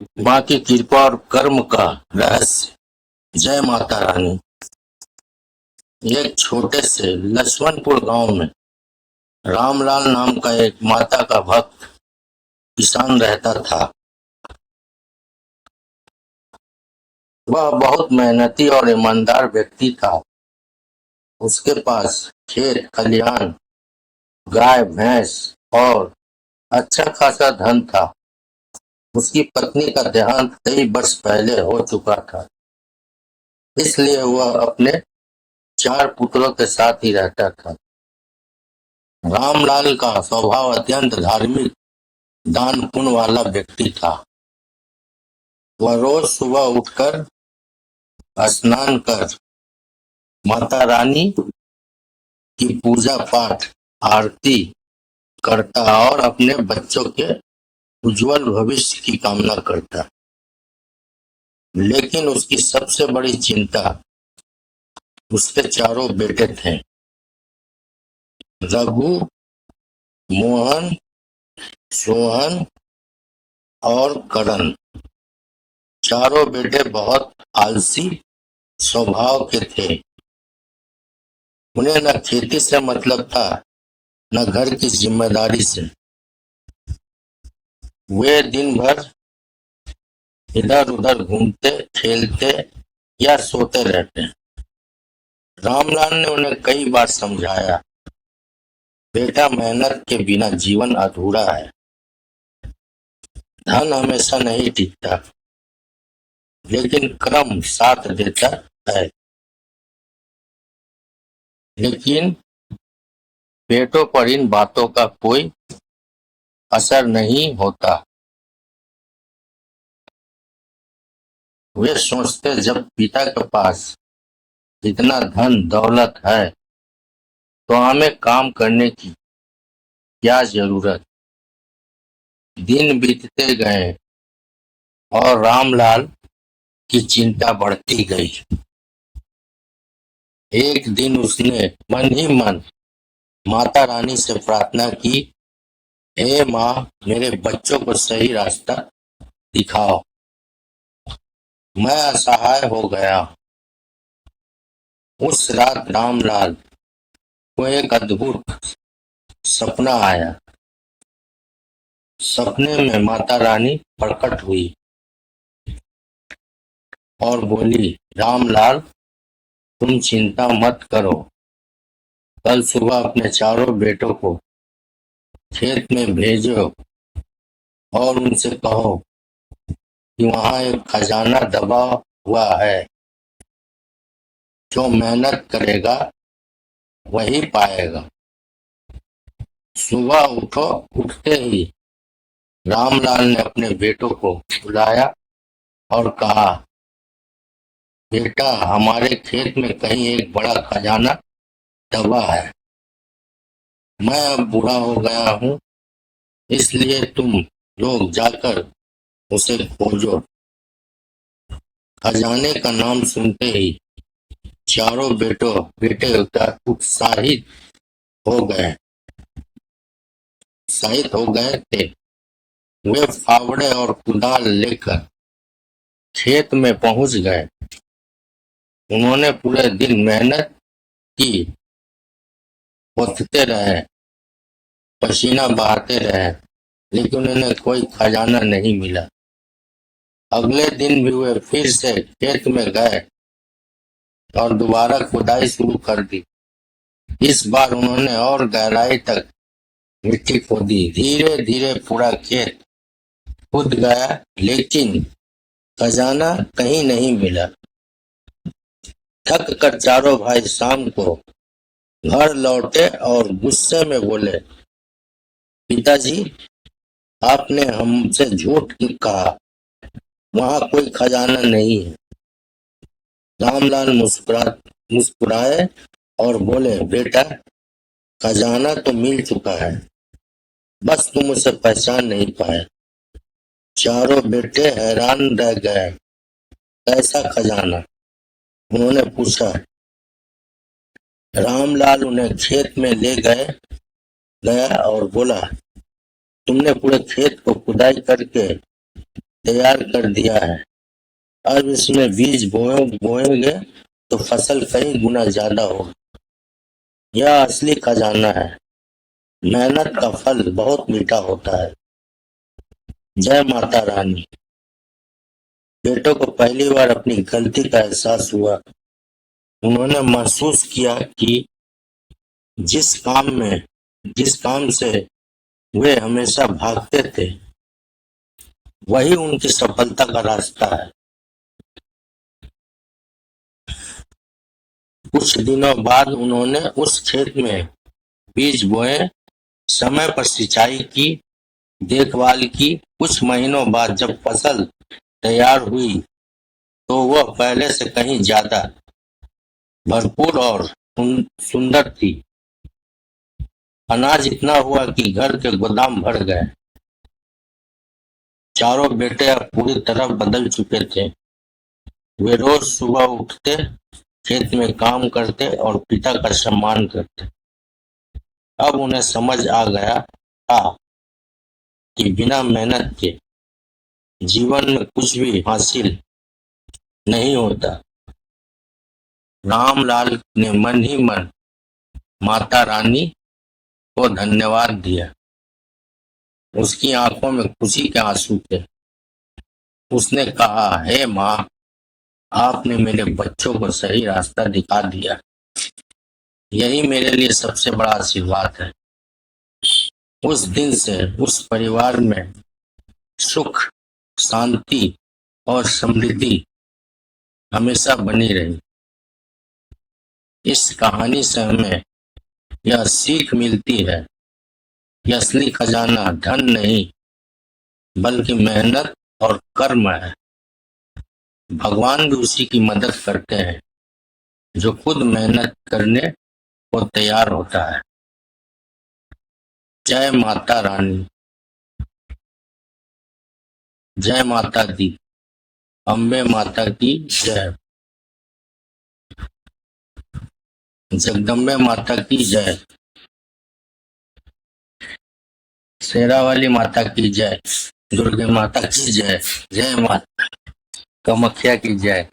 माँ की कृपा और कर्म का रहस्य। जय माता रानी। एक छोटे से लक्ष्मणपुर गांव में रामलाल नाम का एक माता का भक्त किसान रहता था। वह बहुत मेहनती और ईमानदार व्यक्ति था। उसके पास खेत खलिहान, गाय भैंस और अच्छा खासा धन था। उसकी पत्नी का देहांत कई वर्ष पहले हो चुका था, इसलिए वह अपने 4 पुत्रों के साथ ही रहता था। रामलाल का स्वभाव अत्यंत धार्मिक, दान पुण्य वाला व्यक्ति था। वह रोज सुबह उठकर स्नान कर माता रानी की पूजा पाठ, आरती करता और अपने बच्चों के उज्जवल भविष्य की कामना करता। लेकिन उसकी सबसे बड़ी चिंता उसके चारों बेटे थे, रघु, मोहन, सोहन और करण। चारों बेटे बहुत आलसी स्वभाव के थे। उन्हें न खेती से मतलब था, न घर की जिम्मेदारी से। वे दिन भर इधर उधर घूमते, खेलते या सोते रहते। रामलाल ने उन्हें कई बार समझाया, बेटा, मेहनत के बिना जीवन अधूरा है। धन हमेशा नहीं टिकता, लेकिन कर्म साथ देता है। लेकिन बेटों पर इन बातों का कोई असर नहीं होता। वे सोचते, जब पिता के पास इतना धन दौलत है तो हमें काम करने की क्या जरूरत। दिन बीतते गए और रामलाल की चिंता बढ़ती गई। एक दिन उसने मन ही मन माता रानी से प्रार्थना की, हे माँ, मेरे बच्चों को सही रास्ता दिखाओ। मैं असहाय हो गया। उस रात रामलाल को एक अद्भुत सपना आया। सपने में माता रानी प्रकट हुई और बोली, रामलाल, तुम चिंता मत करो। कल सुबह अपने चारों बेटों को खेत में भेजो और उनसे कहो कि वहां एक खजाना दबा हुआ है। जो मेहनत करेगा वही पाएगा। सुबह उठते ही रामलाल ने अपने बेटों को बुलाया और कहा, बेटा, हमारे खेत में कहीं एक बड़ा खजाना दबा है। मैं अब बूढ़ा हो गया हूँ, इसलिए तुम लोग जाकर उसे खोजो। खजाने का नाम सुनते ही चारों बेटे उत्साहित हो गए थे। वे फावड़े और कुदाल लेकर खेत में पहुंच गए। उन्होंने पूरे दिन मेहनत की, खोदते रहे, पसीना बहाते रहे, लेकिन उन्हें कोई खजाना नहीं मिला। अगले दिन भी वे फिर से खेत में गए और दोबारा खुदाई शुरू कर दी। इस बार उन्होंने और गहराई तक मिट्टी खोदी। धीरे धीरे पूरा खेत खुद गया, लेकिन खजाना कहीं नहीं मिला। थक कर चारों भाई शाम को घर लौटे और गुस्से में बोले, पिताजी, आपने हमसे झूठ क्यों कहा? वहां कोई खजाना नहीं है। रामलाल मुस्कुराए और बोले, बेटा, खजाना तो मिल चुका है, बस तुम उसे पहचान नहीं पाए। चारों बेटे हैरान रह गए। कैसा खजाना? उन्होंने पूछा। रामलाल उन्हें खेत में ले गया और बोला, तुमने पूरे खेत को खुदाई करके तैयार कर दिया है। अब इसमें बीज बोएंगे तो फसल कई गुना ज्यादा होगी। यह असली खजाना है। मेहनत का फल बहुत मीठा होता है। जय माता रानी। बेटों को पहली बार अपनी गलती का एहसास हुआ। उन्होंने महसूस किया कि जिस काम से वे हमेशा भागते थे, वही उनकी सफलता का रास्ता है। कुछ दिनों बाद उन्होंने उस खेत में बीज बोए, समय पर सिंचाई की, देखभाल की। कुछ महीनों बाद जब फसल तैयार हुई तो वह पहले से कहीं ज्यादा भरपूर और सुंदर थी। अनाज इतना हुआ कि घर के गोदाम भर गए। चारों बेटे अब पूरी तरह बदल चुके थे। वे रोज सुबह उठते, खेत में काम करते और पिता का सम्मान करते। अब उन्हें समझ आ गया था कि बिना मेहनत के जीवन में कुछ भी हासिल नहीं होता। रामलाल ने मन ही मन माता रानी को धन्यवाद दिया। उसकी आंखों में खुशी के आंसू थे। उसने कहा, हे माँ, आपने मेरे बच्चों को सही रास्ता दिखा दिया। यही मेरे लिए सबसे बड़ा आशीर्वाद है। उस दिन से उस परिवार में सुख, शांति और समृद्धि हमेशा बनी रही। इस कहानी से हमें यह सीख मिलती है कि असली खजाना धन नहीं, बल्कि मेहनत और कर्म है। भगवान भी उसी की मदद करते हैं जो खुद मेहनत करने को तैयार होता है। जय माता रानी। जय माता दी। अम्बे माता की जय। जगदम्बे माता की जय। शेरावाली माता की जय। दुर्गे माता की जय। जय माता कामाख्या की जय।